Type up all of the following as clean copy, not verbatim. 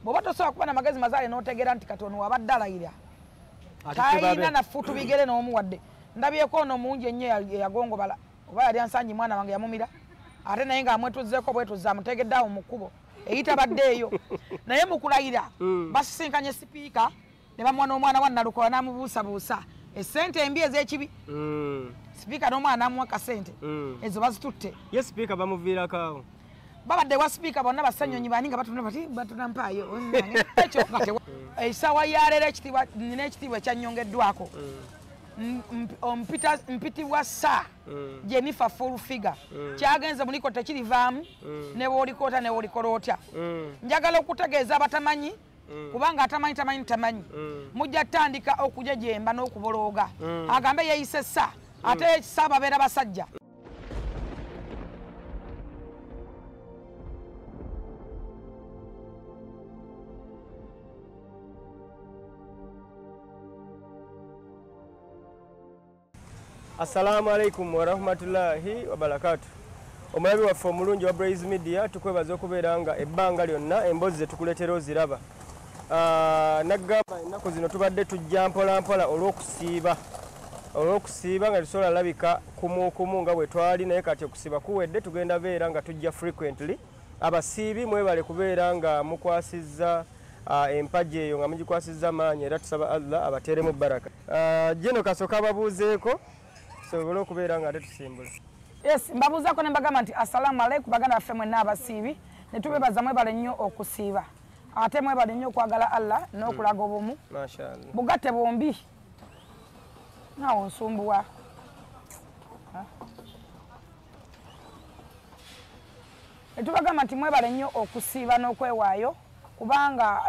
bwoba tosobola kuba namagezi mazaale n'otegeera nti katono wabadde alayira tayina nafutu bigere n'omuwadde ndabyeko ono mungi ennyo yagongobala oba yali ansangi mwana wange yamumira ate naye ng'amwetuzeeko bwetuza amutegedde awo mu kkubo eyita baddeeyo naye mu kulayira basisinkanye sipiika ne bamuwa n'omwana wa Nalukola n'amubuusabuusa essente embi ez'ekibi sipiika n'omwana n'amuwa kasente ezo bazitutte ye sipiika bamuviirako awo babadde wa sipiika bonna basanyonyi bani nga batunampaayo ekyo essaawa yaleero nina ekitiibwa ekyannyongeddwako mpitibwa sa Jennifer Fulfiga kyagenze muliko tekirivaamu ne bw'olikoota ne bw'olikola otya njagala okutegeeza abatamanyi kubanga tamanyi mujja tandika okujejemba n'okubolooga agambe yeeyise sa ate sa babeera basajja. Assalamu alaikum wa rahmatullahi wa barakatuh. Omulabi waffe omulungi wa Blaze Media tukwebaza okubeera nga ebbanga lyonna emboozi ze tukuleetera oziraba. Naggamba ennaku zino tubadde tujja mpola mpola olw'okusiiba nga tusobola labika kumu nga bwe twali naye kati okusiiba kuwedde tugenda beera nga tujja frequently. Abasiibi mwebale kubeera nga mukwasizza empagi eyo nga mugikwasizza maanyi era tusaba Allah abateeremu baraka. Jeno kasooka babuuzeeko sobole okubeera nga ate tusimbula. Yes, mbabuuzaako ne mbagamba nti assalamu alaikum baganda baffe mwenna abasiibi ne tubebaza mwebale nnyo okusiiba ate mwebale nnyo okwagala Allah n'okulaga obumu. Mashaallah. Bugatte bombi naawe nsumbuwa. Tubagamba nti mwebale nnyo okusiiba n'okwewaayo kubanga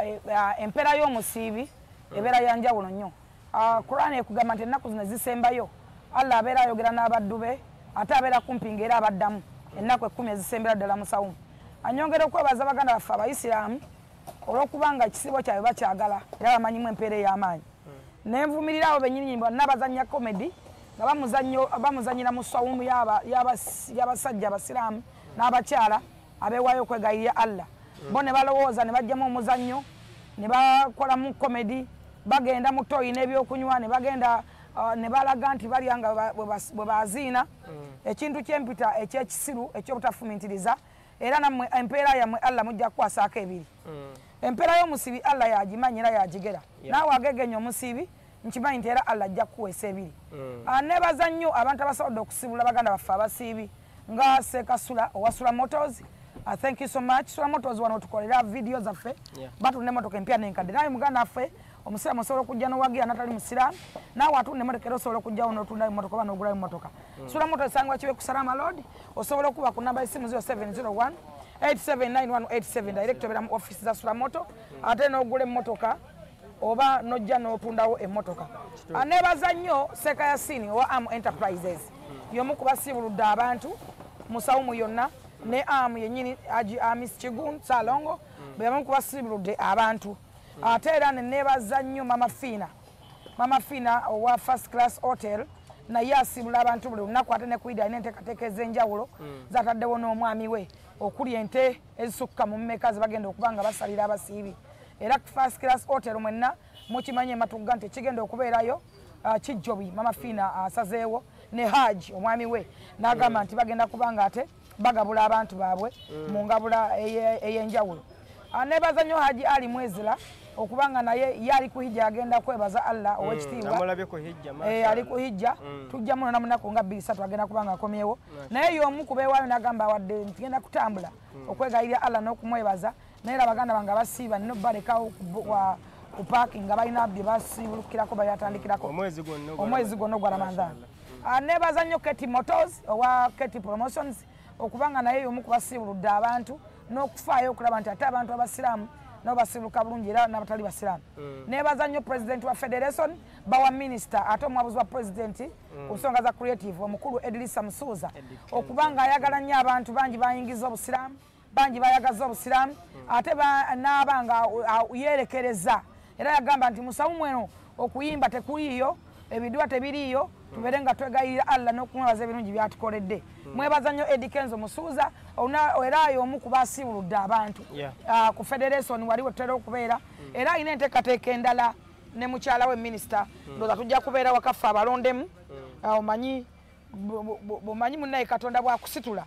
empeera y'omusiibi ebeera ya njawulo nnyo. Quran ekugamba nti ennaku zino zisembayo Allah abeera ayogera n'abaddu be ate abeera kumpi ng'era abaddamu ennaku 10 ezisembera ddala musawumu. Anyongera okwebaza baganda baffe Abayisiraamu olw'okubanga ekisibo kyabwe bakyagala era bamanyimu empeera ey'amaanyi. Ne nvumirirawo bennyini bonna bazannya komedi nga bamuzanyira mu swawumu y'abasajja Abasiraamu n'abakyala abeewaayo okwegayirira Allah. Bo ne balowooza ne bajjamu omuzannyo ne bakolamu komedi bagenda mu toyi n'ebyokunywa ne bagenda ne balaga nti balya nga bwe baziina ekintu ky'empita eky'ekisiru eky'obutafumintiriza era nammwe empeera yammwe Allah mujja kukwasaako ebiri. Empeera y'omusibi Allah yagimanyi era yagigera naawe agegenya omusibi nkimanyi nti era Allah ajja kukuweesa ebiri. Nebaza nnyo abantu abasobodde okusibula baganda baffe abasiibi nga Sekasula owa Sula Motors. Thank you so much. Sula Motors wano tukolera video zaffe batunda emmotoka empya n'enkadde naye muganda waffe omusiraamu osobola okujja n'owagira natali musiraamu naawe atunda emmotoka era osobola okujjawo n'otunda emmotoka oba n'ogulayo emmotoka. Sula Motors esangibwa Kibeku Salama Road osobola okuba ku namba y'essimu 0701 879187 direct obeera mu office za Sula Moto ate n'ogula emmotoka oba n'ojja n'otundawo emmotoka. Nebaza nnyo Seka Yasini owa Am Enterprises y'omu ku basiibuludde abantu mu Sawumu yonna ne Am yennyini Amis Kigun Salongo bebamu ku basiibuludde abantu. Ate era nebaza nnyo Mama Fina owa First Class Hotel naye asiibula abantu buli lunaku ate ne kwida n'enteekateeka ez'enjawulo zataddewo n'omwami we okuli ente ezisukka mu mmeka ze bagenda okuba nga basalira abasiibi. Era First Class Hotel mwenna mukimanyi ematuga nti ekigenda okubeerayo Kijjobi Mama Fina asazeewo ne Haji omwami we n'agamba nti bagenda kubanga ate bagabula abantu baabwe mu ngabula ey'enjawulo. Nebaza nnyo Haji Ali Mwezira okubanga naye yali ku hijja agenda kwebaza Allah ow'ekitiibwa ali ku hijja tujja muno namunaku nga 2-3 agenda kubanga akomyewo naye y'omu ku beewaayo n'agamba wadde ntigenda kutambula okwegayirira Allah n'okumwebaza naye era baganda bange abasiiba nino balekawo ku parking nga balina bye basiibulukirako bayatandikirako omwezi gwonna ogwa Ramadhan. Nebaza nnyo Keti Motors owa Keti Promotions okubanga naye y'omu ku basiibuludde abantu n'okufaayo okulaba nti ate abantu abasiraamu nabo basibuka bulungi era n'abatali basiraamu. Nebaza nnyo President wa Federation bawa Minister ate omwabuzi wa President ku nsonga za creative omukulu Edrisa Musuuza okubanga ayagala nnyo abantu bangi bayingiza obusiraamu bangi bayagaza obusiraamu ate n'abanga yeerekereza era yagamba nti Musawumu eno okuyimba tekuliiyo ebiddwa tebiriiyo tubeere nga twegayirira Allah n'okumwebaza ebirungi byatukoledde. mwebaza nnyo Eddie Kenzo Musuuza era y'omu ku baasiibuludde abantu ku federation wali wetutera okubeera era alina enteekateeka endala ne mukyala we minisita ndooza tujja kubeera wakaffe abalondemu omanyi munnaye katonda bwakusitula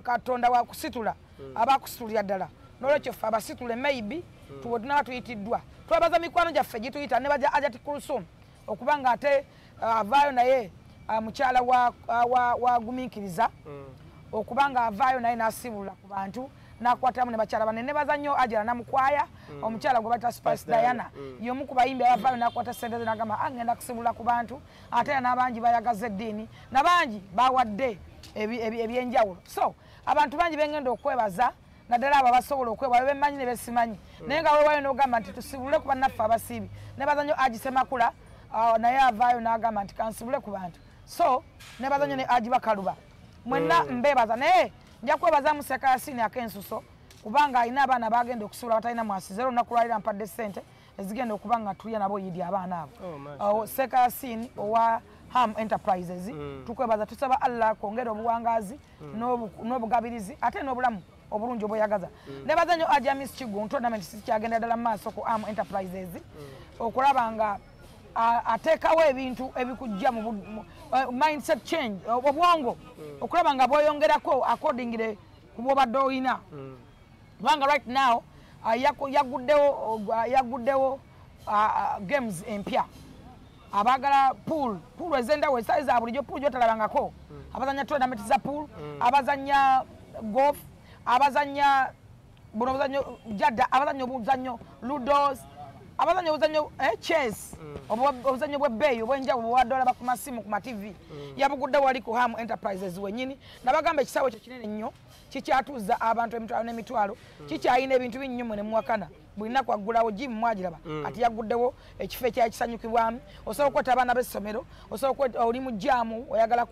katonda bwakusitula abakusitulira ddala n'olwekyo ffe abasitule maybe tunaba tuyitiddwa twebaza mikwano gyaffe gituyita ne baja Ajati Kulsum okuba nga ate avaayo naye mukyala wagumiikiriza okuba nga avaayo naye n'asibula ku bantu n'akwatiramu ne bakyala banne ne baza nnyo Ajala Namukwaya omukyala gwe bayita Spice Diana y'omu ku bayimbi abavaayo n'akwata ssente ze n'agamba ngenda kusibula ku bantu ate era n'abangi bayagaza eddiini n'abangi bawadde ebyenjawulo so abantu bangi bengenda okwebaza naddala abo abasobola okwebaza bemanyi ne besimanyi naye nga weewaayo n'ogamba nti tusibule ku bannaffe abasiibi ne baza nnyo Aji Semakula naye avaayo n'agamba nti kansibule ku bantu so ne baza nnyo ne Aji Bakaluba mwenna mbebaza naye nja kwebaza Museka Yasini ak'ensuso kubanga alina abaana bagenda okusibula batalina mwasi zero olunaku lwalira mpadde ssente ezigenda okuba nga tulya nabo yidi abaana abo Seka Yasini owa Ham Enterprises tukwebaza tusaba Allah kwongera obuwangazi n'obugabirizi ate n'obulamu obulungi obweyagaza ne baza nnyo Ajamis Kiguntu tournament sikyagenda ddala mu maaso ku Ham Enterprises okulaba nga ateekawo ebintu ebikujja mu mindset change obwongo okulaba nga bweyongerako accordingly ku bw'obadde oyina kubanga right now yaguddewo games empya abagala pool ez'endawo esayi za bulijjo pool gyotalabangako abazanya tournament za pool abazanya golf abazanya buno obuzanyo jada abazanya obuzanyo ludos abazanya obuzanyo chess obuzanyo bw'ebbeeyi obw'enjawulo bwadde ku masimu ku matv yabugudde wali ku Ham Enterprises wennyini nabagamba ekisaawe ekyo kinene nnyo kikyatuuza abantu emitwalo n'emitwalo kikyayina ebintu binnyo mwe ne muwakana buli nnaku aggulawo jimu mwagiraba ati yaguddewo ekifo ekyali kisanyukibwamu osobola okweta abaana b'essomero oli mu jaamu oyagala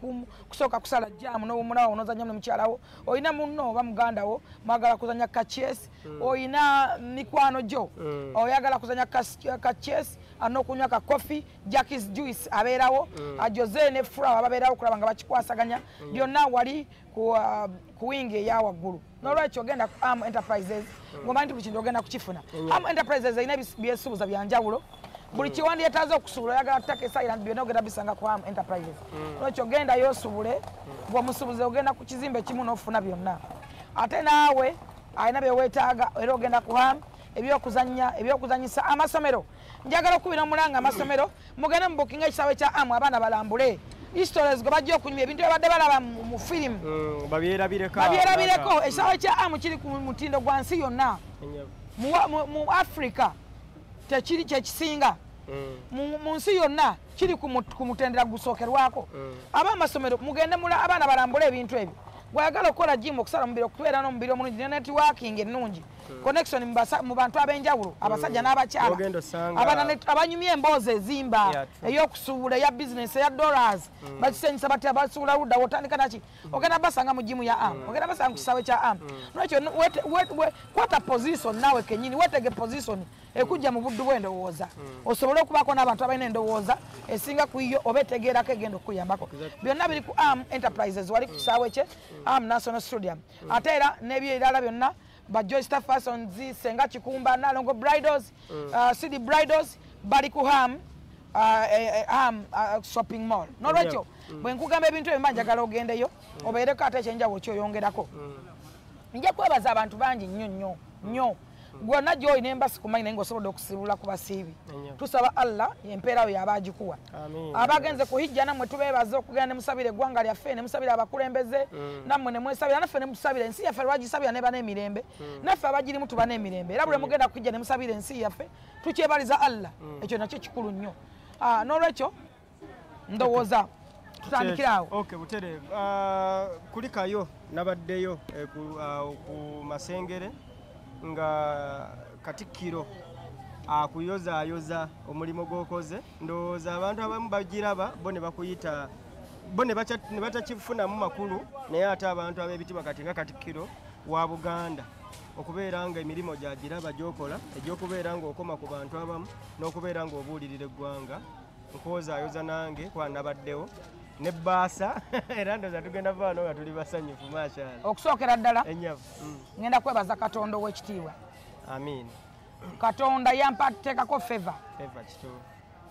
kusooka kusala jaamu n'owumulawo onozanya ne mukyalawo olina munno oba mugandawo mwagala kuzanya kaches olina mikwano gyo oyagala kuzanya kaches n'okunywa ka coffee Jackie's juice abeerawo Jose ne Flower babeerawo okulaba nga bakikwasaganya byonna wali ku wingi eya waggulu n'olwekyo ogenda ku Ham Enterprises ng'omanyi nti buli kintu ogenda kukifuna Ham Enterprises erina byesuubuza byanjawulo buli kiwandyetaaze okusubula oyagala ttaka esayira byonna ogenda bisanga ku Ham Enterprises n'olwekyo ogendayo osubule bw'omusubuzi ogenda ku kizimbe kimu n'ofuna byonna ate naawe alina byeweetaaga era ogenda ku Ham ebyokuzanyisa amasomero njagala okubira omulanga amasomero mugende mu bookinga ekisaawe kya Ham abaana balambule histories go bajja okunyuma ebintu ebadde balaba mu firimu babyerabireko ekisaawe kya Ham kiri ku mutindo gwa nsi yonna mu Africa tekiri kyekisinga mu nsi yonna kiri ku mutendera gusookerwako ab'amasomero mugende abaana balambule ebintu ebyo bwayagala okukola jimu okusala mubiri okubeera n'omubiri omulungi ne networking ennungi connection mu bantu ab'enjawulo abasajja n'abakyala abanyumya emboozi ezimba ey'okusuubula eya bizinesi eya dollars bakisenyisa batya basuubula ludda wotandika naki ogenda basanga mu jimu ya Ham ogenda basanga ku kisaawe kya Ham nolwekyo kwata position naawe kennyini weetege position ekujja mu buddu bw'endowooza osobole okubaako n'abantu abalina endowooza esinga ku iyo oba etegeerako egenda okuyambako byonna biri ku Ham Enterprises wali ku kisaawe kye Ham National Stadium ate era n'ebyerala byonna ba Joyster Fashions Senga Kikumba Nalongo Bridals City Bridals bali ku Ham shopping mall n'olwekyo bwe nkugamba ebintu ebyo njagala ogendeyo obeereko ate ekyenjawulo kyoyongerako nja kwebaza abantu bangi nnyo gwonna gy'olina embasi kumanyi naye ng'osobodde okusibula ku basiibi tusaba Allah empeera yo y'abaagikuwa abagenze ku hijja nammwe tubeebaza okugenda ne musabira eggwanga lyaffe ne musabira abakulembeze nammwe ne mwesabira naffe ne mutusabira ensi yaffe lwagisabira ne bana emirembe naffe abagirimu tuba n'emirembe era buli mugenda ku hijja ne musabira ensi yaffe tukyebaliza Allah ekyo nakyo kikulu nnyo n'olwekyo ndowooza tutandikirawo butere kuli kayo nabaddeyo ku Masengere nga Katikkiro akuyozaayoza omulimu gw'okoze ndowooza abantu abamu bagiraba bo ne bakuyita bo ne batakifunamu makulu naye ate abantu ab'ebitiibwa kati nga Katikkiro wa Buganda okubeera nga emirimu gyagiraba gy'okola egy'okubeera ng'okoma ku bantu abamu n'okubeera ng'obuulirira eggwanga nkozaayoza nange kwanabaddewo ne baasa era ndoza tugenda vaano nga tuli basanyufu mashallah. Okusookera ddala Enyavu. ngenda kwebaza Katonda ow'ekitiibwa. Amin. Katonda yampa teekako favor. Favor kituufu.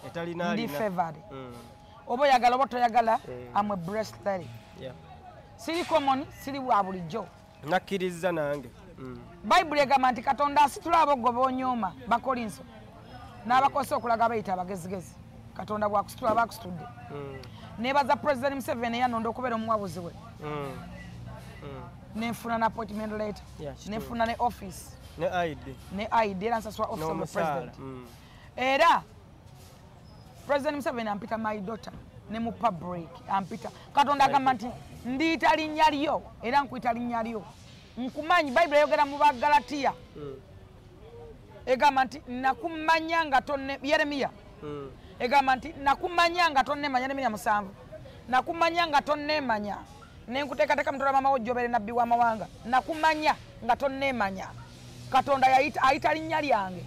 Etalina Ndi favored. Oba oyagala oba toyagala, I'm a blessed lady. Yeah. Siri common, siri bwa bulijjo. Nakkiriza nange. Bayibuli egamba nti Katonda asitula aboggo b'onyooma Bakolinso n'abakozesa okulaga abayita abagezigezi. Katonda bw'akusitula baakusitudde. Neebaza President Museveni yanonda okubeera omuwabuzi we. Nenfuna ne appointment letter. Nenfuna ne office. Ne ID. Ne ID era nsasula office of the president. Era President Museveni ampita my daughter ne mu public ampita. Katonda agamba nti ndiyita linnya lyo era nkuyita linnya lyo. Nkumanyi Bayibuli eyogera mu Bagalatiya. Egamba nti nakumanya nga tonne Yeremiya. Egamba nti nakumanya nga tonnemanya Yeremiya 7. Nakumanya nga tonnemanya. Nenkuteekateeka mutwala mama wo Jobere nabbi w'amawanga. Nakumanya nga tonnemanya. Katonda ayita linnya lyange.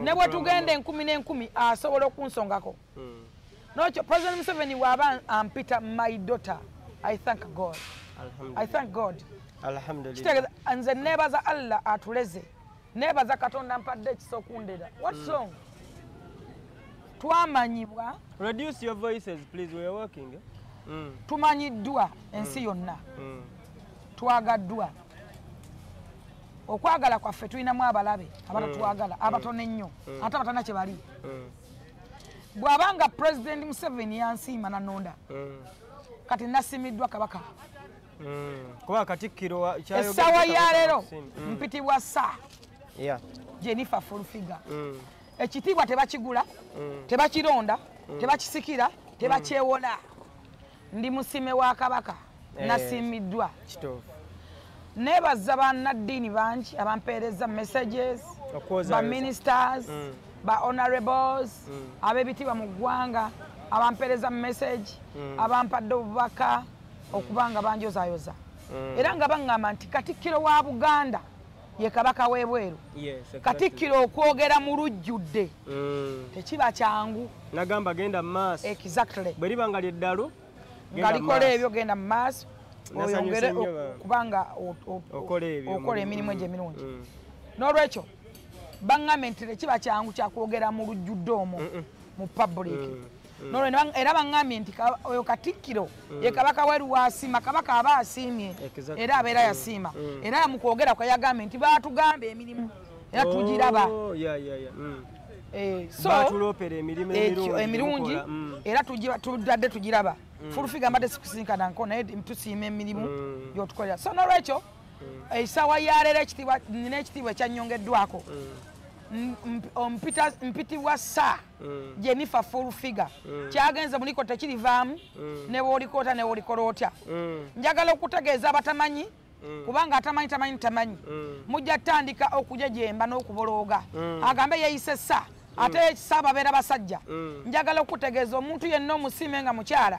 Ne bwe tugenda 10 asobola okunsongako. Nokyo President Museveni waba ampita my daughter. I thank God. I thank God. Alhamdulillah. Nze neebaza Allah atuleze. Neebaza Katonda ampadde ekisa okundera. What's wrong? Twamanyibwa. Reduce your voices please, we are working. Tumanyiddwa ensi yonna. Twagaddwa. Okwagala kwaffe tulinamu abalabe abatatwagala abatono ennyo ate abatana kye bali. Bw'abanga President Museveni yansiima nanonda kati nasimiddwa Kabaka. Kuba Katikkiro essaawa ya leero mpitibwa saa Jennifer Fulfiga. Ekitiibwa tebakigula, tebakironda, tebakisikira, tebakyewola. Ndi musime wa Kabaka nasimiddwa. Neebaza bannaddiini bangi abampeereza messages, ba ministers, ba honorables, ab'ebitiibwa mu ggwanga abampeereza message, abampadde obubaka okubanga banjozaayoza. Era nga baŋŋamba nti Katikkiro wa Buganda ye Kabaka w'ebweru. Katikkiro okwogera mu lujjudde tekiba kyangu. Nagamba genda mu maaso. Exactly. Bwe liba nga ly'eddalu nga likola ebyo genda mu maaso oyongere kubanga okola emirimu egyo emirungi. N'olwekyo baŋŋambye nti tekiba kyangu kyakwogera mu lujjudde omwo mu public. Era baŋŋambye nti oyo Katikkiro ye Kabaka w'ebweru w'asiima. Kabaka aba asiimye era abeera yasiima. Era mu kwogera kwe yagambye nti baatugamba emirimu era tugiraba. Emirungi era tudadde tugiraba. Fulfiga mbadde sikusinkana nko naye tusiima emirimu gy'otukolera. So n'olwekyo essaawa ya leero nina ekitiibwa ekyannyongeddwako. Mpitibwa saa Jennifer Fulfiga. Kyagenze muliko tekirivaamu ne bw'olikoota ne bw'olikola otya. Njagala okutegeeza abatamanyi kubanga tamanyi mujja tandika okujejemba n'okubolooga. Agambe yeeyise saa ate ekisa babeera basajja. Njagala okutegeeza omuntu yenna omusiime nga mukyala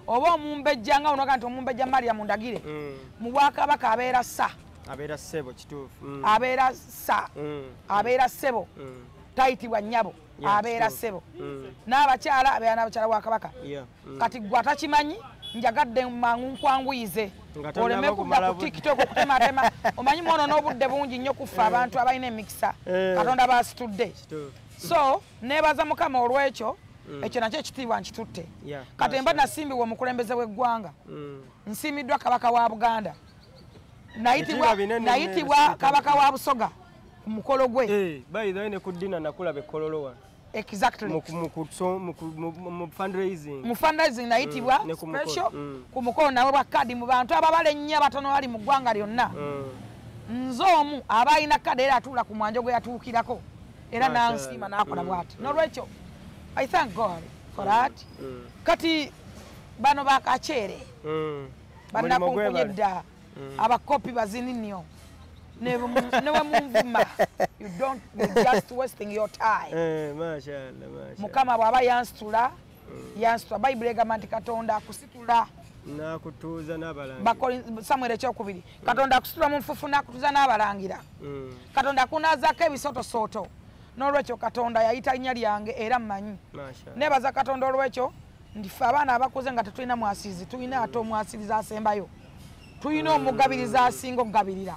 oba omumbejja nga unoga nti omumbejja Maria Mundagire mu Bwakabaka abeera saa. Abeera ssebo kituufu. Abeera saa. Abeera ssebo. Tayitibwa nnyabo. Abeera ssebo. N'abakyala abeera n'abakyala wa Kabaka. Kati gwe atakimanyi njagadde mangu nkwanguyize. Oleme kudda ku TikTok okutematema. Omanyi mwono n'obudde bungi nnyo kufa abantu abalina emikisa. Katonda baasitudde. So neebaza Mukama olw'ekyo ekyo nakyo ekitiibwa nkitutte. Kati mba nasimbibwa omukulembeze w'eggwanga. Nsiimiddwa Kabaka wa Buganda. Nayitibwa Kabaka wa Busoga ku mukolo gwe. Bayidhayo ne ku ddina nakulaba ekkololowa. Exactly. Mu fundraising. Mu fundraising nayitibwa special ku mukolo nawe bwa kadi mu bantu ababale nnyo abatono bali mu ggwanga lyonna. Nze omu aba alina kadi era atuula ku mwanjo gwe yatuukirako era nansiima n'akola bw'ati. N'olwekyo I thank God for that. Kati bano bakaceere bannakunkunye dda abakopi bazini nnyo ne munvuma. You're just wasting your time. Mashallah. Mukama bw'aba yansitula Bayibuli egamba nti Katonda akusitula n'akutuuza n'abalangira. Samuel ekyokubiri. Katonda akusitula mu nfufu n'akutuuza n'abalangira. Katonda akunaazaako ebisootoosooto. N'olwekyo Katonda yayita linnya lyange era mmanyi. Neebaza Katonda olw'ekyo ndife abaana abakoze nga tetulina mwasizi tulina ate omwasiriza asembayo tulina omugabiriza asinga okugabirira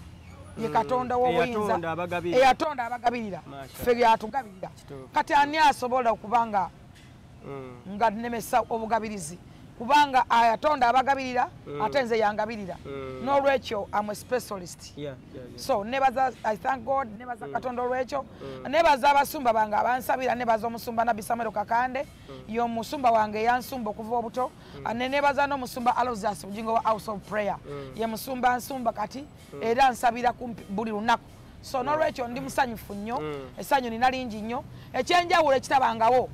ye katonda w'obuyinza eyatonda abagabirira ffe byatugabirira kati ani asobola okubanga nga nemesa obugabirizi kubanga ayatonda abagabirira ate nze yangabirira n'olwekyo am a specialist so nebaza I thank God nebaza katonda olwekyo nebaza abasumba bange abansabira nebaza omusumba Nabbi Samuel Kakande yo musumba wange yansumba okuva obuto nebaza n'omusumba Aloysius Bugingo wa House of Prayer ye musumba nsumba kati era nsabira buli lunaku so n'olwekyo ndi musanyufu nnyo essanyu nina lingi nnyo ekyenjawulo ekitabangawo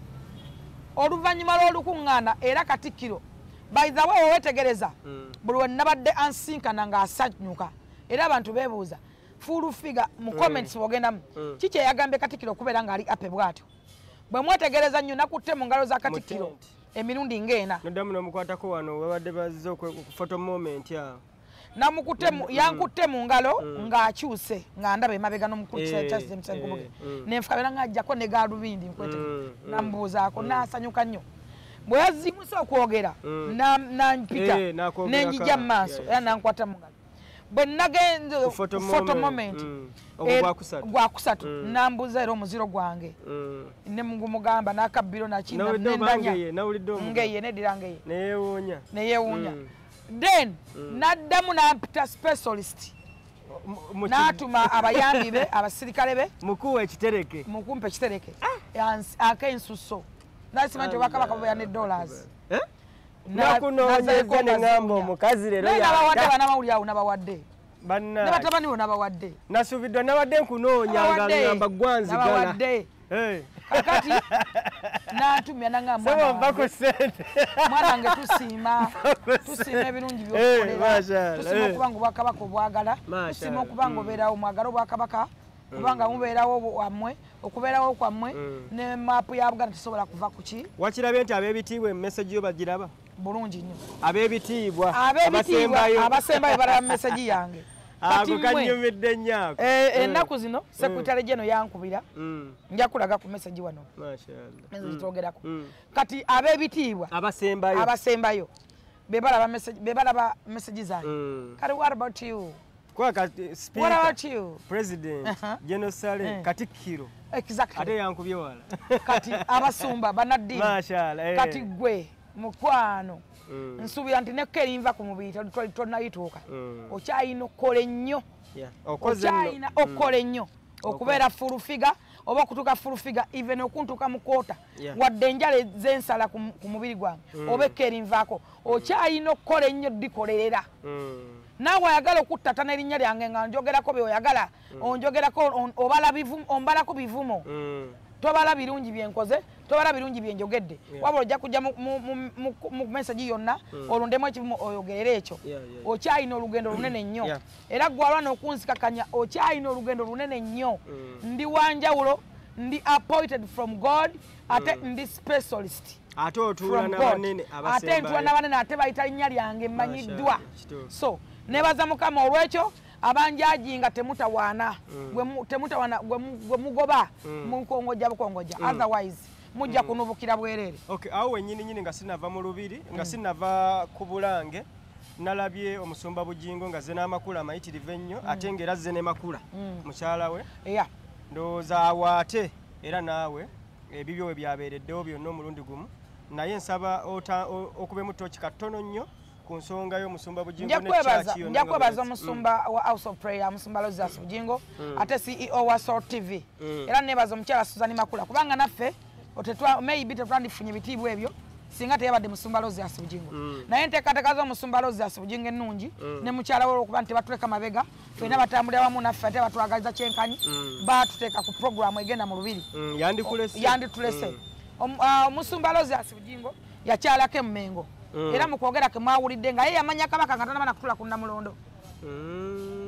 oluvannyuma lw'olukuŋŋaana era Katikkiro by the way wetegereza buli wenabadde ansinkana ng'asanyuka era abantu beebuuza full figure mu comments wogendamu kiki eyagambye Katikkiro okubeera ng'ali ape bw'atyo bwe mwetegereza nnyo nakutte mu ngalo za Katikkiro emirundi ng'ena noddamu n'omukwatako wano wabadde bazze photo moment awo yankutte mu ngalo ng'akyuse nga ndaba emabega n'omukutusamusankubuge nenfukabera ng'ajjako ne gaalubindi nkwete namubuuzaako n'asanyuka nnyo bwe yazimuse okwogera nampita nenjija mu maaso era nankwata mu ngalo bwe nagenze photo moment gwakusatu nambuuza era omuziro gwange ne mugumugamba n'akabbiro nakina nendanya ngeye nedira ngeye neyeewuunya then naddamu nampita specialist n'atuma abayambi be abasirikale be mukuwa ekitereke mukumpa ekitereke ak'ensuso nasima nti obwakabaka bubeera ne dollars nakunoonyeza ne ŋŋamba omukazi leero nabawadde banamawulire awo nabawadde ne batabani bo nabawadde nasuubiddwa nawadde nkunoonya nga ŋŋamba gwanzigala kakati n'atumya nangamba mwana wange tusiima ebirungi by'okukolera tusiima okuba nga obwakabaka obwagala tusiima okuba nga obeerawo mwagala obwakabaka kubanga mubeerawo wammwe okubeerawo kwammwe ne maapu ya Buganda tesobola kuva ku ki wakirabye nti ab'ebitiibwa emesagi yo bagiraba bulungi nnyo ab'ebitiibwa abasembayo balaba meseji yange ako kanyumidde nnyo ako ennaku zino sekretary geno yankubira nja kulaga ku meseji wano twogerako kati ab'ebitiibwa abasembayo be balaba meseji zange kati what about you What about you? President, General Sale, Katikkiro. Exactly. Ate yankubye wala. Kati abasumba banadini. Mashallah. Kati gwe mukwano. Nsuubira nti nekerinva ku mubiri tonayituuka. Okyayina okkola ennyo. Okyayina okkola ennyo. Okubeera full figure oba okutuuka full figure even okuntuuka mu koota wadde enjala zensala ku mubiri gwange oba ekkerinvaako okyayina okkola ennyo dikolerera. Naawe oyagala okuttata n'erinnya lyange nga njogerako byoyagala onjogerako ombalako bivumo tobala birungi byenkoze tobala birungi byenjogedde wabula ojja kujja mu meseji yonna olondemu ekivumo oyogerera ekyo okyayina olugendo lunene nnyo era gwalwana okunsikakanya okyayina olugendo lunene nnyo ndi wanjawulo ndi appointed from God ate ndi specialist ate otuula n'abanene abasembayo ate ntuula n'abanene ate bayita linnya lyange mmanyiddwa so nebaza Mukama olwekyo abanjajinga temutawaana gwe mugoba munkongojja bukongojja otherwise mujja kunubukira bwerere. Okay, awo wennyini nga sinava mu lubiri nga sinava ku Bulange nalabye omusumba Bugingo nga ze n'amakula amayitirivu ennyo ate ng'era ze ne makula mukyala we ndowooza awaate era naawe ebibyo we byabeereddewo byonna omulundi gumu naye nsaba okubemu tooki katono nnyo ku nsonga y'omusumba Bugingo n'ekyaki yonna. Nja kwebaza omusumba wa House of Prayer omusumba Aloysius Bugingo ate CEO wa Soul TV era nebaza omukyala Suzan Makula kubanga naffe maybe tetwandifunye bitiibwa ebyo singa teyabadde musumba Aloysius Bugingo naye nteekateeka z'omusumba Aloysius Bugingo ennungi ne mukyala we okuba nti batuleka mabega ffenna batambulira wamu naffe ate batwagaliza kyenkanyi batuteeka ku programu egenda mu lubiri yanditulese omusumba Aloysius Bugingo yakyalako emmengo era mu kwogera ke mwawulidde nga ye yamanya kabaka nga tanaba nakutula ku Namulondo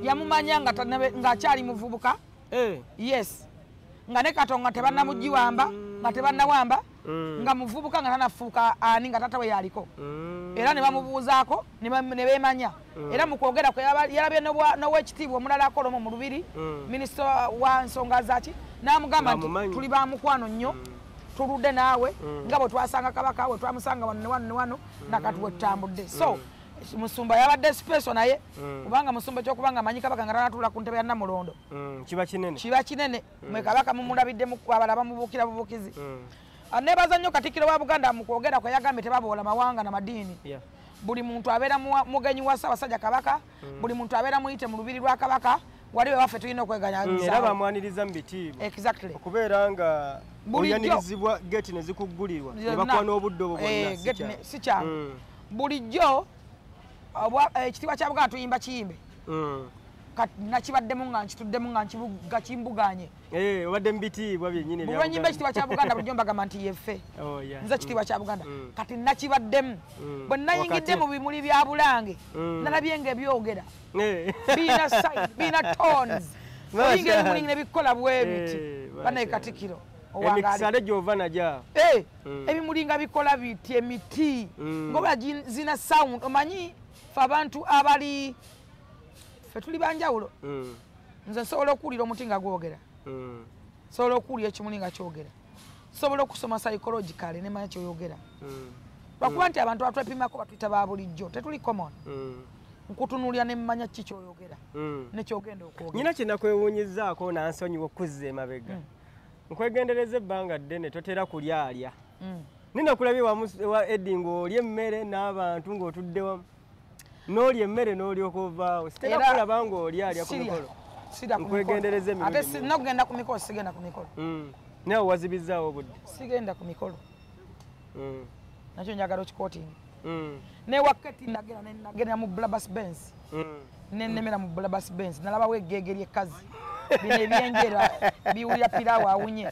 yamumanya ng'akyali muvubuka yes nga ne Katonga tebannamugiwamba nga tebannawamba nga muvubuka nga tanafuuka ani nga tata we yaliko era ne bamubuuzaako ne beemanya era mu kwogera kwe yalabye n'owekitiibwa omulala akolomo mu lubiri minisita wa nsonga zaki n'amugamba nti tuli ba mukwano nnyo tuludde naawe nga bwe twasanga kabaka we twamusanga wano nakatuwe tutambudde so musumba yabadde special naye kubanga musumba kyokubanga amanyi kabaka nga tanatuula ku ntebe ya Namulondo kiba kinene mwe kabaka mumulabidde abalala bamubuukira bubuukizi nebaza nnyo Katikkiro wa Buganda mu kwogera kwe yagambye tebaboola mawanga na madiini buli muntu abeera mugenyi wa Ssaabasajja kabaka buli muntu abeera muyite mu lubiri lwa kabaka waliwe waffe tulina okweganyanyiza era bamwaniriza mu bitiibwa okubeera nga oyanirizibwa geti ne zikuggulirwa ne bakuwa n'obudde obwo bwonna si kyangu bulijjo ekitiibwa kya Buganda tuyimba kiyimbe nakibaddemu nga nkituddemu nga kimbuganye obadde mu bitiibwa byennyini bwe nyimba ekitiibwa kya Buganda bulijjo mbagamba nti yeffe nze ekitiibwa kya Buganda kati nakibaddemu bwe nayingidde mu bimuli bya Bulange nalabye ng'ebyogera biina tones oyinga ebimuli ne bikola bwe biti banaye Katikkiro emikisale gyova najja ebimuli nga bikola biti emiti ngoba zina sound omanyi fe abantu abali fe tuli banjawulo nze nsobola okuwulira omuti nga gwogera nsobola okuwulira ekimuli nga kyogera nsobola okusoma psychologically nemanya kyoyogera lwakuba nti abantu batwepimako batuyita ba bulijjo tetuli common nkutunuulira nemmanya ki kyoyogera nekyogenda okwogera nyina kyenakwewuunyizaako nansonyiwa okuzza emabega nkwegendereza ebbanga ddene totera kulyalya nina kulabye wa Eddie ng'olya emmere n'abantu ng'otudde wamu n'olya emmere n'olyoka ovaawo sitera kulaba ng'olyalya ku mikolo nkwegendereza emirundi ate sinakugenda ku mikolo sigenda ku mikolo nawe wazibizzaawo obudde sigenda ku mikolo nakyo njagala okikootinga newakati nagenda mu Blabas Benz nenemera mu Blabas Benz nalabawo eggege ly'ekkazi bino ebyenjera biwulira piraawo awunye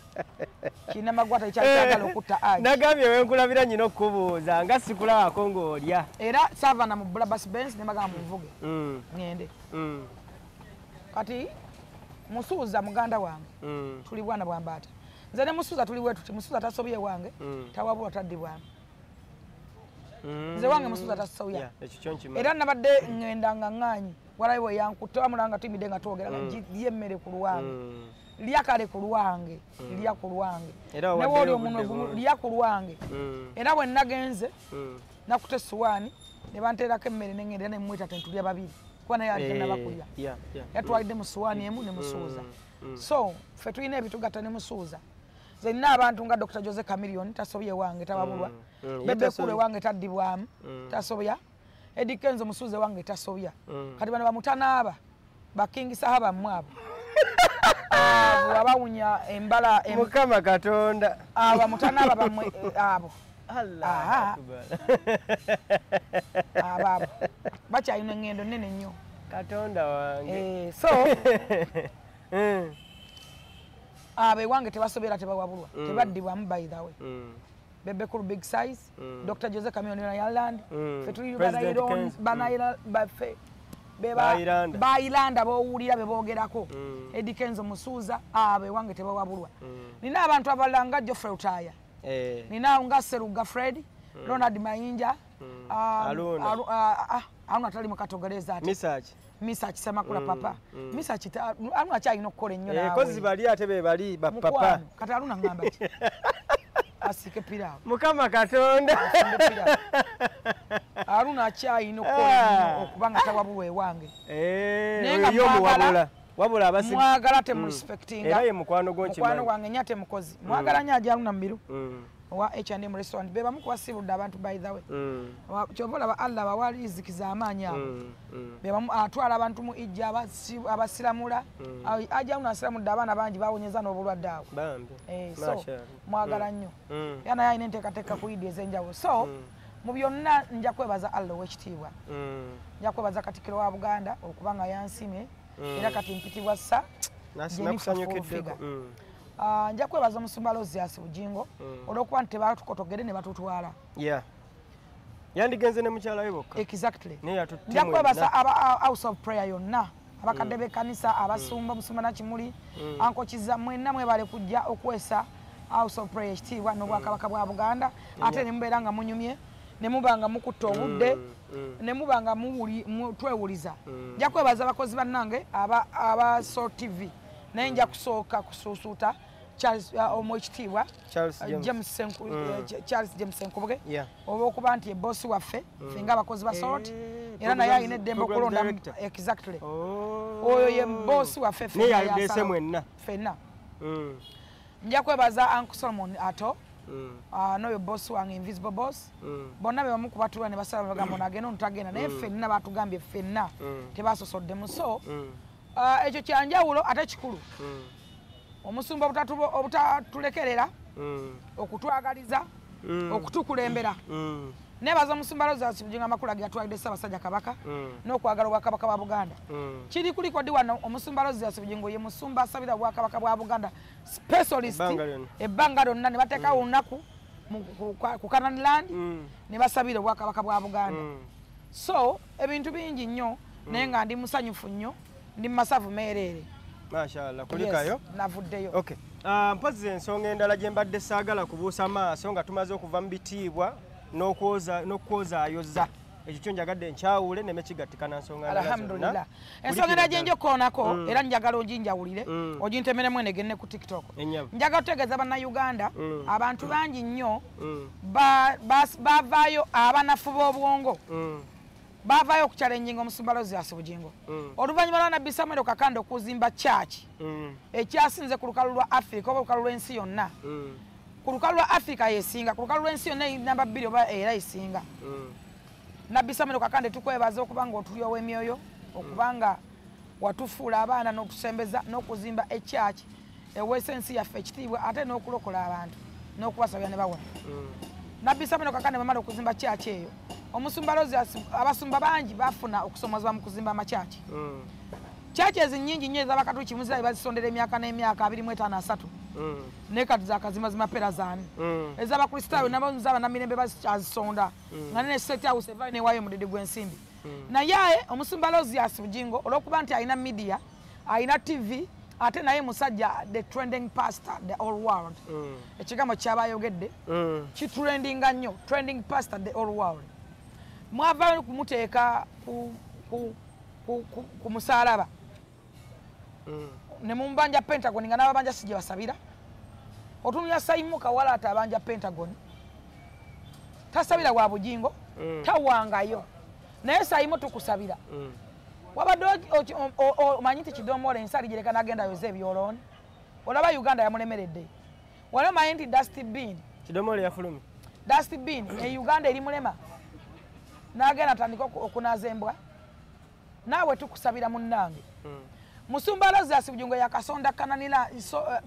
kirina magwata ekyakyagala okutta aji nagambye wenkulabira nyina okubuuza nga sikulabako ng'olya era saavana mu Blabas Benz nemagamba munvuge ŋŋende kati Musuuza muganda wange tuli bwana bwa Mbaata nze ne Musuuza tuli bwe tuti Musuuza tasobye wange tawabulwa taddibwamu nze wange Musuuza tasoya era nabadde ŋŋenda nga ŋŋaanyi walayi bwe yankutte wamulanga tuyimidde nga twogera lya emmere ku luwange lya kale ku luwange lya ku lwange newe oli omunwe lya ku lwange era bwe nagenze nakuta essuwaani ne banteerako emmere neŋŋenda era nemwita tentulya babiri kuba naye ali tenabakulya yatwalidde mu ssuwaani emu ne Musuuza so ffe tulina ebitugatta ne Musuuza nze nina abantu nga Dr. Jose Chameleone tasobye wange tawabulwa Bebe Kule wange taddibwamu tasobya Eddie Kenzo Musuuza wange tasobya kati bano bamutanaaba bakingisa bammwe abo abo abawunya embala Mukama Katonda abo bamutanaaba bammwe abo abo bakyalina eŋŋendo nnene nnyo Katonda wange so abo ewange tebasobera tebawabulwa tebaddibwamu by the way Bebe Kulu big size Dr. Jose Chameleone na Ireland fetuli banayira bafe Bailanda bowulira bebogerako Eddie Kenzo Musuuza abo ewange tebawabulwa nina abantu abalala nga Geoffrey Utaya nina nga Seruga Fred Ronald Mayinja Aruna tali mukatogereza ati Misa Kisemakula papa Misa kita Aruna kyalina okukola ennyo nawe kozi bali ate be bali ba papa kati Aruna ngamba ki asike piraawo Mukama Katonda Aruna akyalina okukola okuba nga tawabulwa ewange wabula abasi mwagala temurespektinga era ye mukwano gwange nya temukozi mwagala nnyo ajja Aruna Mbiru wa H&M restaurant beba mukwasibudde abantu by the way kyovola ba Allah bawalizikiza amaanyi abo beba atwala abantu mu ijja abasiramula ajja unasiramudde abaana bangi bawonyeza n'obulwadde awo so mwagala nnyo yana yayina enteekateeka ku idi ez'enjawulo so mu byonna nja kwebaza Allah ow'ekitiibwa nja kwebaza Katikkiro wa Buganda okuba nga yansimye era kati mpitibwa ssa nakusanyukiddeko nja kwebaza Omusumba Lozias Bujingo olw'okuba nti tebatukotogere ne batutwala yandigenze ne mukyala we bokka exactly nja kwebaza House of Prayer yonna abakadde b'ekkanisa abasumba Musumba Nakimuli ankokiza mwenna mwebale kujja okwesa House of Prayer ekitiibwa n'Obwakabaka bwa Buganda ate ne mubeera nga munyumye ne muba nga mukutta obudde ne muba nga twewuliza nja kwebaza abakozi bannange aba Soul TV naye nja kusooka kusuusuuta Charles omwekitiibwa James Senkubuge oba okuba nti boss waffe ffe ng'abakozi ba SALT era naye alina eddembe okulonda exactly oyo ye boss waffe ffenna nja kwebaza Uncle Solomon Ato n'oyo boss wange Invisible Boss bonna be bamu kubatula ne basala bagamba nagenda ontagenda naye ffenna batugambye ffenna tebasosoddemu so ekyo kyanjawulo ate kikulu omusumba obutatulekerera okutwagaliza okutukulembera nebaza omusumba Rogers Bugingo amakulu agatwalidde Ssaabasajja Kabaka n'okwagala Obwakabaka bwa Buganda kiri kuli kodi wano omusumba Rogers Bugingo ye musumba asabira Obwakabaka bwa Buganda specialist ebbanga lyonna ne bateekawo olunaku ku Canaan Land ne basabira Obwakabaka bwa Buganda so ebintu bingi nnyo naye nga ndi musanyufu nnyo ndi masavu meerere mashallah kulikayo navuddeyo okay mpozi ensonga endala gye mbadde saagala kubuusa maaso nga tumaze okuva mu bitiibwa n'okwoza ayoza ekyo kyo njagadde nkyawule nemekigattikana nsonga alhamdulillah ensonga endala gye njokoonako era njagala oginjawulire ogintemeremu enegenne ku TikTok njagala otegeeza bannayuganda abantu bangi nnyo bavaayo abanafu b'obwongo bavaayo okukyalenjinga omusumba Rogers Bugingo oluvannyuma lwa Nabbi Samuel Kakande okuzimba church ekyasinze ku lukalu lwa Africa oba olukalu lw'ensi yonna ku lukalu lwa Africa yesinga ku lukalu lw'ensi yonna namba 2 oba era esinga Nabbi Samuel Kakande tukwebaza okuba nga otuli ow'emyoyo okuba nga watufuula abaana n'otusembeza n'okuzimba echurch eweesa ensi yaffe ekitiibwa ate n'okulokola abantu n'okubasabira ne bawona Nabbi Samuel Kakande bamala okuzimba church eyo omusumba Rogers abasumba bangi bafuna okusomozebwa mu kuzimba amachachi churches nnyingi nnyo ez'abakatuliki muzirayi bazisondera emyaka n'emyaka 25 ne kati zakazimazima pera zaani ez'abakristaayo nabo z'abanamirembe bazisonda nga ne State House evaayo newaayo omudede gw'ensimbi naye omusumba Rogers Bugingo olw'okuba nti alina media alina TV ate naye musajja the trending pastor the whole world ekigambo kyabayogedde kitrendinga nnyo trending pastor the whole world mwavaayo kumuteeka ku musaalaba ne mumubanja Pentagon nga n'ababanja si gye basabira otunulya Simon Kawala atabanja Pentagon tasabira gwa Bugingo tawangayo naye Simon tukusabira wabadde omanyi nti Kidomole ensali gyereka n'agenda yoza ebyolooni olaba Uganda yamulemeredde wali omanyi nti dustbin Kidomole yafulumye dustbin Uganda eri mulema n'agenda atandika okunaaza embwa naawe tukusabira munnange musumba Rogers Bugingo yakasonda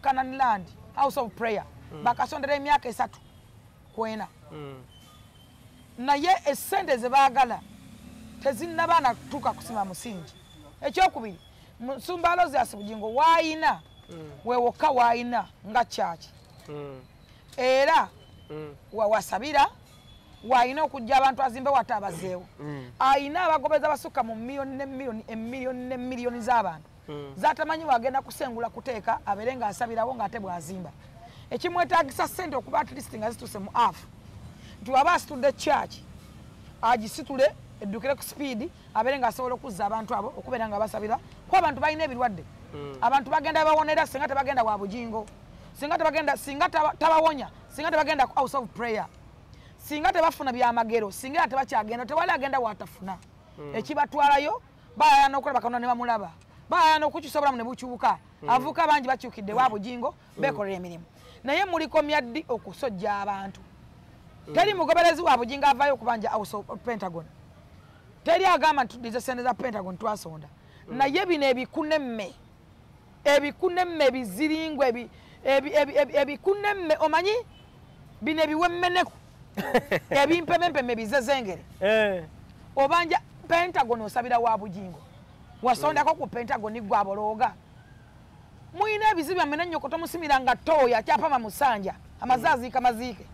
Canaan Land House of Prayer bakasondera emyaka 3 kwena naye essente ze baagala tezinnabaana kutuuka kusima musingi ekyokubiri musumba Rogers Bugingo waayina weewokka waayina nga church era wasabira waayina okujja abantu azimbe wate abazeewo ayina abagobeza basukka mu miliyoni z'abantu zatamanyi wagenda kusengula kuteeka abeere ng'asabirawo ng'ate bw'azimba ekimwetaagisa ssente okuba at least nga zituuse mu afu nti waba asitudde church agisitule eddukire ku speed abeere ng'asobola okuzza abantu abo okubeera nga basabira kuba abantu balina ebirwadde abantu bagenda bawonera singa tebagenda wa Bugingo singa tabawonya singa tebagenda ku House of Prayer singa tebafuna byamagero singa tebakyagenda tewali agenda watafuna ekibatwalayo bayaya n'okulaba Katonda ne bamulaba bayaya n'okukisobolamu ne bukyuka avuka bangi bakyukidde wa Bugingo beekolera emirimu naye mulikomya ddi okusojja abantu teri mugoberezi wa Bugingo avaayo okubanja House of Pentagon teri agamba nti tuddize sente za Pentagon twasonda naye bino ebikunemme ebiziringwe ebikunemme omanyi bino ebiwemmeneku ebimpemempeme bizezengere obanja Pentagon osabira wa Bugingo wasondako ku Pentagon gwabolooga muyina ebizibu amene nnyo kotomusimiranga tooya kyapama musanja amazaziika maziike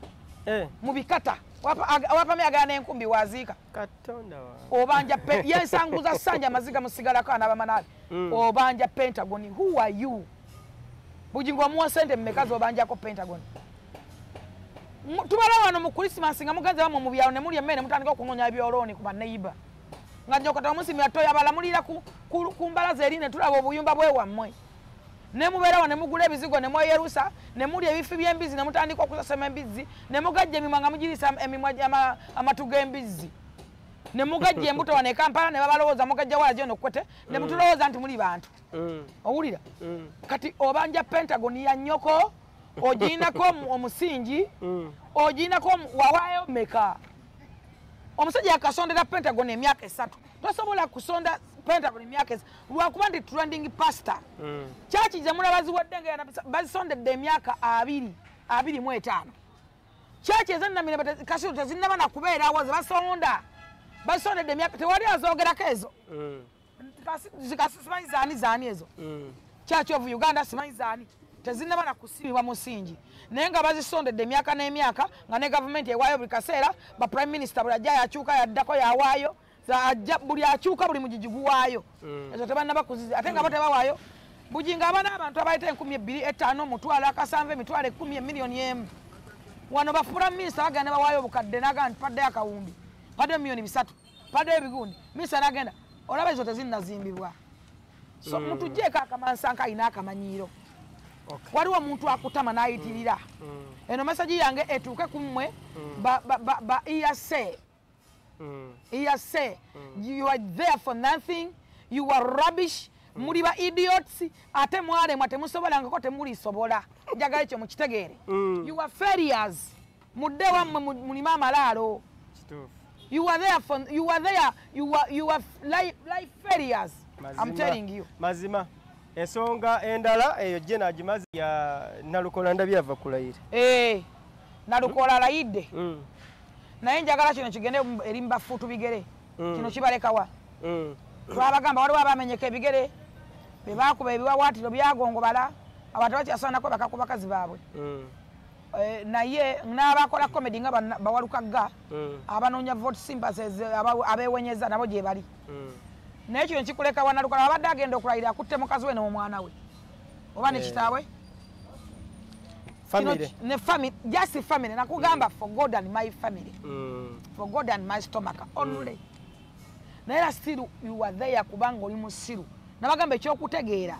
mu bikata wapamye agala n'enkumbi waziika obanja yensanguza sanja maziga musigalako anabamanabe obanja Pentagon who are you Bugingo amuwa sente mmekazi obanjako Pentagon tubala wano mu Christmas nga muganze bamwe mu byalo ne muli emmere mutandika okunoonya ebyolooni ku baneiba nga nnyo kata omusimira toya balamulira ku mbalaza eri ne tulaba obuyumba bwe wammwe ne mubeera ne mugula ebizigo ne mweyerusa ne muli ebifi by'embizzi ne mutandika okusasema embizzi ne mugajja emimwa nga mugirisa emimwa amatu g'embizzi ne mugajja embuto wano e Kampala ne babalowooza mugajja wala gyo nokwete ne mutulowooza nti muli bantu owulira kati obanja Pentagon ya nnyoko ogiinako omusingi ogiinako wawaayo meka omusajja yakasondera Pentagon emyaka 3 tosobola kusonda Pentagon emyaka 3 lwakuba ndi trending pastor chachi ze muna baziwadde nga bazisondedde emyaka 25 chachi ezannamire kasiro tezinnaba na kubeerawo ze basondedde emyaka tewali azoogerako ezo simanyi zaani ezo chachi of Uganda simanyi zaani tezinnaba na kusibibwa musingi naye nga bazisondedde emyaka n'emyaka nga ne gavumenti ewaayo buli kaseera ba prime minister buli ajja yakyuka yaddako yawaayo buli akyuka buli mugigi guwaayo ezo tebannaba kuziza ate nga bo tebawaayo bujinga abana abantu abayita 25,000 mutwalo akasanvu emitwalo 10 miliyoni emu wano ba prime minister bagenda bawaayo obukadde naga nti paddeyo akawumbi paddeyo miliyoni 3 paddeyo ebigundi minister nagenda olaba ezo tezinnazimbibwa so mutugjeeko akamansanka alina akamanyiiro waliwo omuntu akutama n'ayitirira eno mesaji yange etuuke ku mmwe ba EAC you are there for nothing you are rubbish muli ba idiots ate mwalemwa temusobolangako temulisobola njagala ekyo mukitegeere you are failures mudde wammwe mulima amalaalo you are life failures I'm telling you mazima ensonga endala eyo je nagimazi ya Nalukola ndabyava kulayira Nalukola layidde naye njagala kino kigende eri mbafuutu bigere kino kibalekawa twabagamba waliwo abamenyeka ebigere bebakuba ebiwawaatiro byagongobala abantu bakyasobanako bakaku bakazi baabwe naye n'abakola comedy nga bawalukagga abanoonya vote sympathies abewenyeza nabo gye bali naye kino kikuleka wa Nalukola abadde agenda okulayira akutte mukazi we n'omwana we oba ne kitaawe family ne family just family nakugamba for God and my family for God and my stomach only naye still you are there kubanga oli musiru nabagamba ekyokutegeera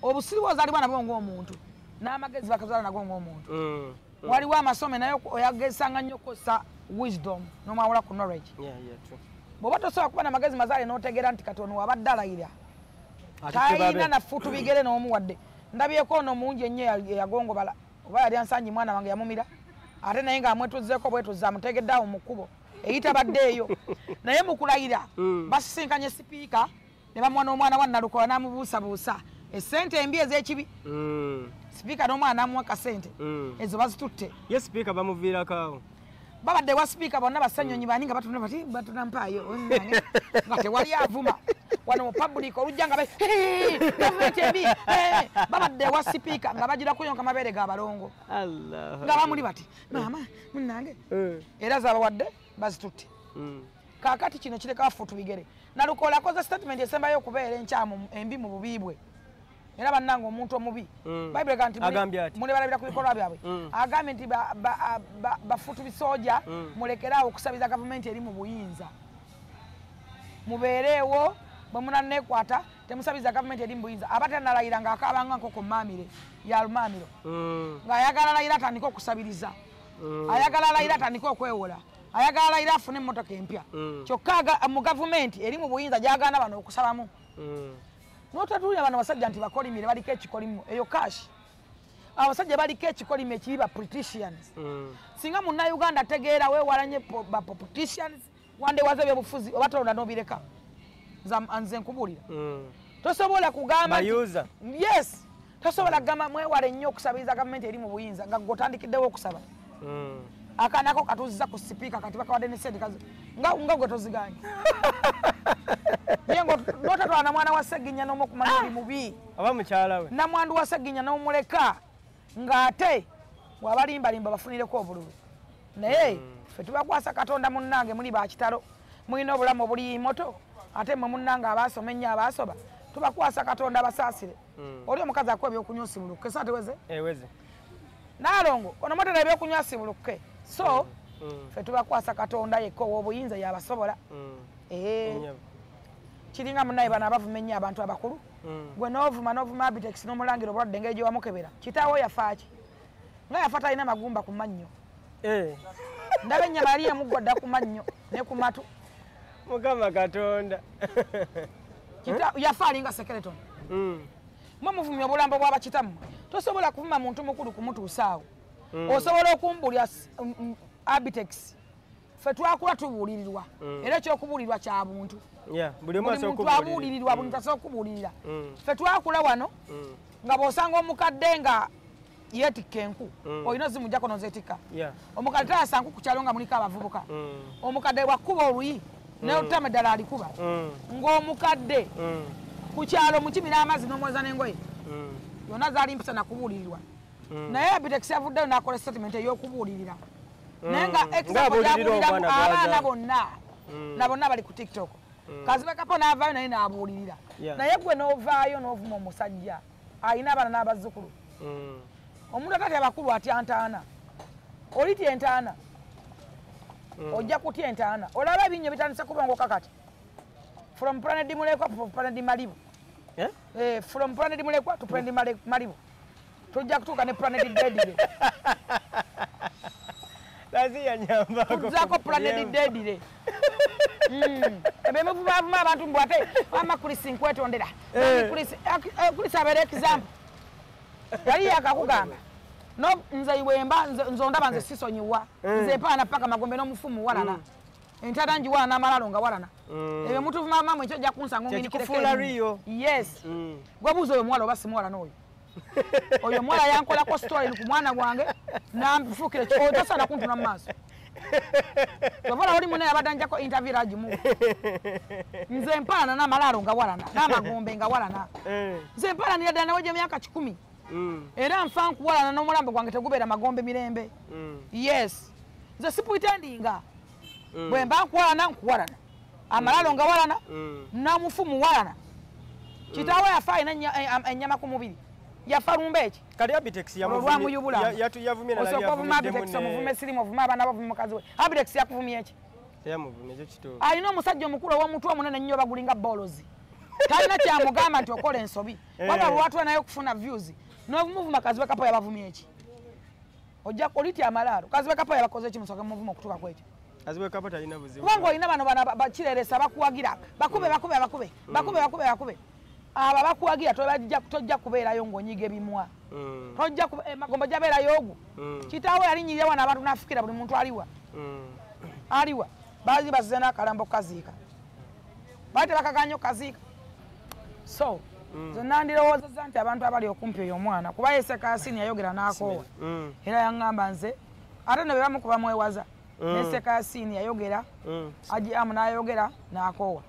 obusiru bwozalibwa nabwo ng'omuntu n'amagezi bakazala nagwo ng'omuntu waliwo amasome naye oyagesanga nnyo kosa wisdom n'omwawula ku knowledge bw'oba tosobola kuba n'amagezi mazaale n'otegeera nti katono wabadde alayira talina nafuutu bigere n'omuwadde ndabyeko ono mungi ennyo eyagongobala oba yali ansanyi mwana wange yamumira ate naye ng'amwetuzzeko bwetuza amutegedde awo mu kkubo eyitabadde eyo naye mu kulayira basisinkanye sipiika ne bamuwa n'omwana wa Nalukola n'amubuusabuusa essente embi ez'ekibi sipiika n'omwana n'amuwa kasente ezo bazitutte ye sipiika bamuviirako awo babadde wa sipiika bonna basanyonyi bani nga batuna bati batunampaayo nga tewali avuma wano mu public olujja nga gavumenti embi babadde wa sipiika nga bagira kuyonka mabeere ga balongo nga bamuli bati maama munnange era zabawadde bazitutte kaakati kino kireka bafuutu bigere Nalukola akoze statement esembayo okubeera enkyamu embi mu bubiibwe era bannanga omuntu omubi Bible kanti muli balabira ku bikolwa byabwe agambye nti bafuutu bisoja mulekeraawo okusabiza gavumenti eri mu buyinza mubeereewo bwe munanneekwata temusabiza gavumenti eri mu buyinza abate nalayira ng'akaabanga nkoko maamire ya lumaamiro ng'ayagala layira atandika okusabiriza ayagala layira atandika okwewola ayagala layira afune emmotoka empya kyokka mu gavumenti eri mu buyinza gyagaana bano okusabamu n'otatuulira bano basajja nti bakolimire baliko ekikolimu eyo kashi abasajja baliko ekikolimu ekiri ba politicians singa munnayuganda ategeera weewalanye ba politicians wandewaza ebyobufuzi oba tolonda n'obireka nze nkubuulira tosobola kugamba yes tosobola kugamba mwewale nnyo okusabiriza gavumenti eri mu buyinza nga gotandikiddewo okusaba akanako katuziza ku sipiika kati bakawadde ne sente nga gwe toziganye yengo notatwala na mwana wa Sseginya n'omukumanya oli mubi aba mukyala we namwandu wa Sseginya n'omuleka ng'ate wabalimbalimba bafunireko obululu naye ffe tubakwasa Katonda munnange muli bakitalo mulina obulamu obuli moto ate mwe munnange abaasoma ennyo abaasoba tubakwasa Katonda basaasire oli omukazi akuwa ebyokunywa sibulukke sa teweze eweze Nalongo ono moto na ebyokunywa sibulukke so ffe tubakwasa Katonda yekka ow'obuyinza yabasobola kiringa munnaye bano abavuma ennyo abantu abakulu gwe n'ovuma Abitex n'omulangira obulwadde ng'egyo wamukebera kitaawo yafaaki nga yafa talina magumba ku mannyo ndaba ennyama yali yamugwadda ku mannyo ne ku matu Mukama Katonda yafa alinga skeleton mwe muvumya obulambo bw'abakitammwe tosobola kuvuma muntu mukulu kumutuusaawo osobola okumbulya Abitex ffe twakula tubuulirirwa era ekyokubuulirwa kya buntu buli muntu abuulirirwa buli muntu asobola okubuulirira ffe twakula wano nga bw'osanga omukadde nga yeetikka enku olina zimujjako nozeetikka omukadde tayasa nku ku kyalo nga muliko abavubuka omukadde bwakkuba oluyi n'olutama eddala alikuba ng'omukadde ku kyalo mukimi n'amazzi n'omwoza n'engoye yonna zaali mpisa nakubuulirirwa naye Abitex yavuddeyo n'akola statement ey'okubuulirira naye nga example yabuuliramu abaana bonna na bonna bali ku TikTok Kazibe Kapo n'avaayo naye n'abuulirira naye gwe n'ovaayo n'ovuma omusajja alina abaana n'abazzukulu omuntu atatya bakulu atya ntaana olitya entaana ojja kutya entaana olaba ebinnyo bitandise kubongoka kati from Planet Mulekwa to Planet Malibu from Planet Mulekwa to Planet Malibu tujja kutuuka ne Planet Dedire tuzzaako Planet Dedire ebemuvumavuma abantu mbu ate ama Kulisi nkwetondera Kulisi abeera example yali yakakugamba no nze iwemba nze ondaba nze sisonyiwa nze paana paka magombe n'omufumu walana entata njiwala n'amalalo nga walana ebyo mutuvuma mama ekyo jja kunsanga ngini kireke yes gwabuuza oyo mwala oba simuwala n'oyo oyo mwala yankolako story ku mwana gwange namfuukira ekyo tosana kuntuna mu maaso tovola oli munaye abadde njako interview ragimu nze mpaana n'amalalo nga walana n'amagombe nga walana nze mpaanira ddala nawe gy'emyaka 10 era nfa nkuwalana n'omulambo gwange tegubeera magombe mirembe yes nze sipwitendinga bwe mba nkuwalana nkuwalana amalalo nga walana namufumu walana kitaawe yafa alina ennyama ku mubiri yafa lumba eki kati Abitex yavumye osooka Abitex omuvume sirimu ovuma abaana bavume mukazi we Abitex yakuvumya eki alina omusajja omukulu ow'omutwe omunene nnyo bagulinga bolozi talina kyamugamba nti okola ensobi waba lwatula naye okufuna views n'omuvuma Kazibe Kapo yabavumya eki ojja olitya amalaalo Kazibe Kapo yabakoze eki musooke muvuma okutuuka kwekyo Kazibe Kapo talina buzibu kubanga olina bano bakireresa bakuwagira bakube aba bakuwagira tojja kubeerayo ng'onyiga ebimwa tojja magombo gyabeerayo ogwo kitaawe yalinyirira wano abantu n'afukira buli muntu aliwa baali bazze n'akalambo kaziika baali tebakaganya okaziika so nze nandirowoozezza nti abantu abali okumpi oyo omwana kuba Yese Kasini yayogera n'akoowa era yaŋŋamba nze ate ne be bamukuba mwewaza Yese Kasini yayogera Ajiamu n'ayogera n'akoowa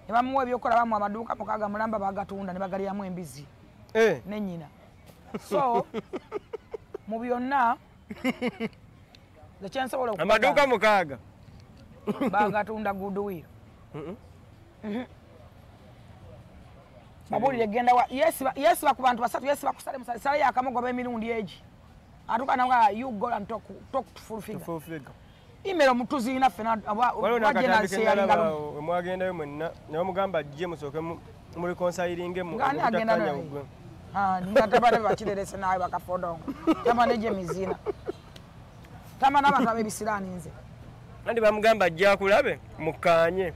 ne bamuwa ebyokukola bamuwa amaduuka mukaaga mulamba bagatunda ne bagalyamu embizi ne nnyina so mu byonna nze kyensobola amaduuka mukaaga bagatunda goodwill babulire genda wa yesiba ku bantu basatu yesiba kusale musale yakamugoba emirundi egi atuka nawa you go and talk to full figure email mutuzina fena wajena seyalingalo mwagenda yo mwenna ne mugamba je musoke mu reconciling mu kutakanya ugwe ninga tabale bakirerese nawe bakafodongo tama neje mizina tama n'abantu abebisirani nze andi bamugamba ajja kulabe mukanye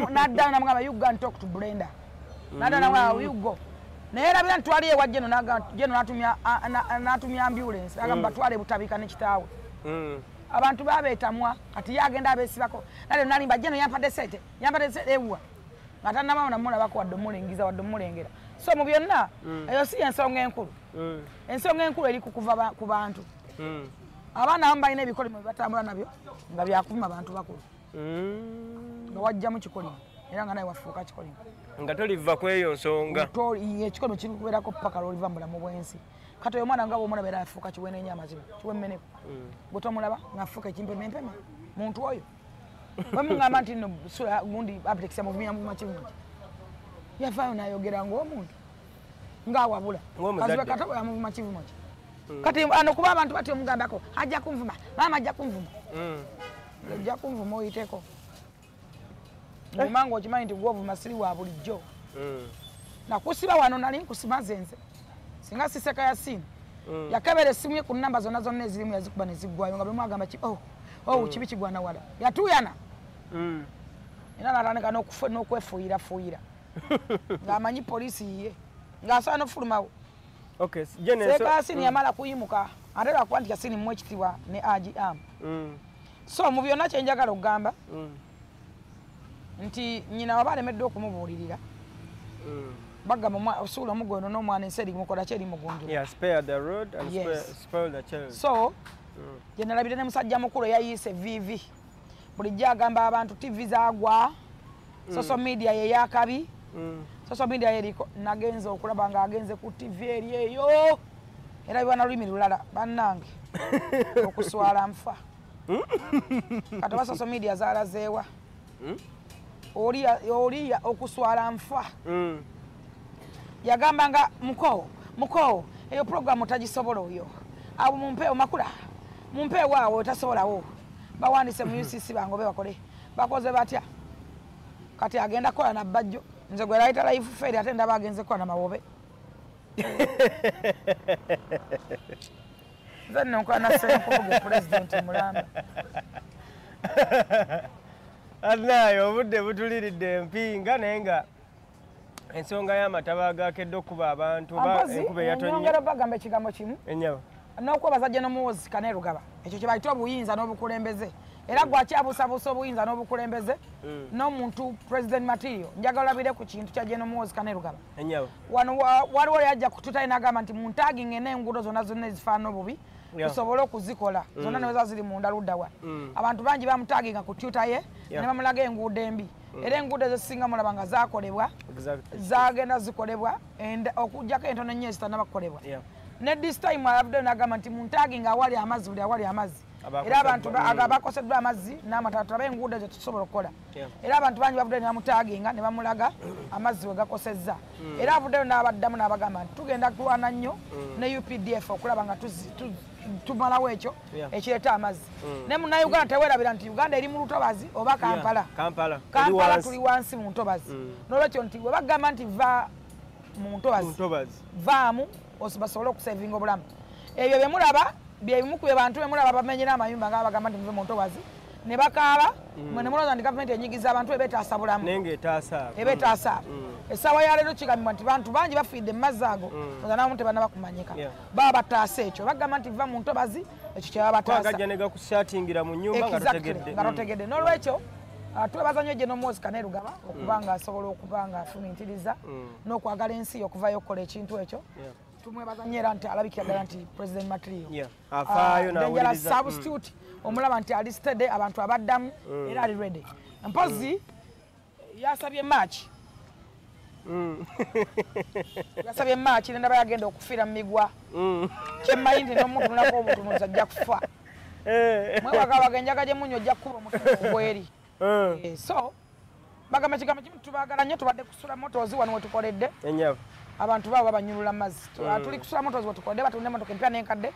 nadda namugamba you go and talk to Brenda nadda namugamba you go naye labira ntwaliye wajjeno natumya ambulance agamba twale butabika ne kitaawe abantu babeetamwa kati yagenda abesibako nalimba jeno yampadde sente ewa nga tannamama namulabako wadde omulengiza wadde omulengera so mu byonna eyo si ensonga enkulu ensonga enkulu eri kukuva ku bantu abaana abamu balina ebikolimo byebatambula nabyo nga byakuvuma abantu bakulu nga wajjamu kikolimo era nga naye wafuuka kikolimo nga toliva ku eyo nsonga ekikolimo kiri kubeerako paka lwoliva mu bulamu bw'ensi kati oyo mwana nga bw'omulaba era afuuka kiweenenya amazibu kiwemmeneko gwe tomulaba ng'afuuka ekimpemempeme muntu oyo bwe mugamba nti nno gundi Abitex yamuvumya muvuma kivumu ki yavaayo n'ayogera ng'omuntu ng'awabula Kazibe Kapo yamuvuma kivumu ki kati ano kuba abantu bati omugambako ajja kunvuma maama ajja kunvuma ajja kunvuma oyiteko ngumanga okimanyi nti gwovuma siri wa bulijjo nakusiba wano nali nkusima zenze singa siseka ya simu yakabere simu ye ku namba zonna zonna ezirimu yazikuba ne ziggwayo nga bwe mwagamba kibi kigwana wala yatuyana era natandika n'okwefuuyira ng'amanyi poliisi yiye ng'asobola n'okufulumawo seeka yasini yamala kuyimuka ate lwakuba nti yasini mu ekitibwa ne agi amu so mu byonna kyenjagala okugamba nti nyina waba alemedde okumubuulirira bagamba osuula omuggono n'omwana ensi eri mukola ki eri mugunjula so gye nalabire ne musajja mukulu eyayiise vivi bulijjo agamba abantu tivi zaagwa social media ye yakabi social media yeriko nagenze okulaba ng'agenze ku tivi eri eyo era biba na lulimi lulala bannange okuswala nfa kati oba social media zaalazeewa oliya okuswala nfa yagamba nga mukowo eyo programu tagisobola oyo abo mumpeewo makula mumpeewo awo tasobolawo bawandise mu UCC bangobe bakole bakoze batya kati agenda kola na bajjo nze gwe layita life fair ate ndaba agenze kola na mawobe nze nonkola na ssenkubuge president mulamba anayo obudde butuliridde empinga naye nga ensonga y'amataba agakedde okuba abantu enkuba eyatonye nyongera bagamba ekigambo kimu ennyaba n'okwebaza Genomuwozi Kanerugaba ekyo kye bayita obuyinza n'obukulembeze era gwakyabuusabuusa obuyinza n'obukulembeze n'omuntu president material njagala olabire ku kintu kya Genomuwozi Kanerugaba wano waliwo yajja kututa n'agamba nti muntaaginge n'enguudo zonna zonna ezifaanana obubi tusobole okuzikola zonna neweza ziri munda ludda wa abantu bangi bamutaaginga ku tuta ye ne bamulaga enguudo embi era enguudo ezisinga mulaba nga zakolebwa zagenda zikolebwa okujjako entono ennyo ezitannaba kukolebwa ne this time alabudde n'agamba nti muntaaginga awali amazzi buli awali amazzi era abantu abakoseddwa amazzi n'amatala tulabe enguudo ezo tusobola okukola era abantu bangi bavudde ne bamutaaginga ne bamulaga amazzi we gakosezza era avuddeyo n'abaddamu n'abagamba nti tugenda kulwana nnyo ne UPDF okulaba nga tumalawo ekyo ekireeta amazzi ne munnayuganda teweerabira nti Uganda eri mu lutobazi oba Kampala tuli wansi mu ntobazi n'olwekyo nti we bagamba nti va mu ntobazi vaamu basobole okusevinga obulamu ebyo bye mulaba byebimu ku bantu bemulaba bamenyera amayumba nga bagamba nti muve mu ntobazi ne bakaaba mwe ne mulowooza nti gavumenti enyigiza abantu ebeetaasa bulamu ebeetaasa essaawa ya leero kigambibwa nti bantu bangi bafiidde mu mazzi ago oza namu tebannaba kumanyika baba bataasa ekyo bagamba nti va mu ntobazi ekyo kye baba bataasa nga totegedde n'olwekyo twebaza nnyo Genomuwozi Kanerugaba okuba nga asobola okuba nga afumiitiriza n'okwagala ensi okuvayo okukola ekintu ekyo tumwebaza nnyo era nti alabikira ddala nti president material afaayo substitute omulaba nti ali steady abantu abaddamu era ali ready mpozi yasabye match yasabye match nendaba yagenda okufiira mu migwa kyemmanyi nti n'omutunulako obutunuzi ajja kufa mwewagawaga enjaga gye munyo ojja kukuba omutuno ogweri so bagamba kigambo kimu tubaagala nnyo tubadde kusula motozi wano we tukoledde abantu baabo babanyulula mazzi tuli kusula motozi we tukoledde batunda emmotoka empya n'enkadde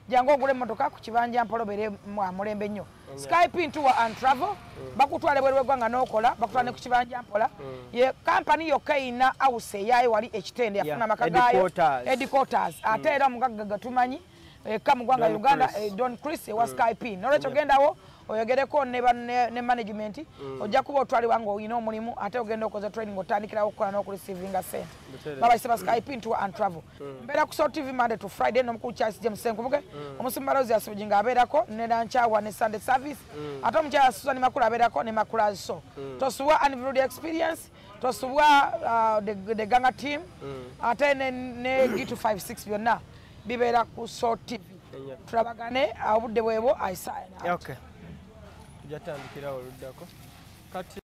jangu ogula emmotoka ku kibanja Mpolo beere mulembe nnyo Skype Tour and Travel bakutwala bweru bw'eggwanga n'okola bakutwala ne ku kibanja Mpola ye kampani yokka eyina house eyaayo wali ekitende yafuna amaka gaayo headquarters ate era omugagga gatumanyi eka mu ggwanga Uganda Don Chris ewa Skype n'olwekyo gendawo oyogereko ne management ojja kuba otwalibwa nga olina omulimu ate ogenda okoza training otandikirawo okukola n'okureceiving sente babayise ba Skype Tour and Travel mbeera ku Soul TV Monday to Friday n'omukulu Charles James Senkubuge omusimba Rose Yasubuji ng'abeerako ne Nanchawa ne Sunday service ate omukyala Susan Makula abeerako ne Makula so tosubwa Anniversary Experience tosubwa the Ganga team ate ne Gitu 56 byonna bibeera ku Soul TV tulabagane obudde bwebo Isaiah jatandikirawo oluddako kati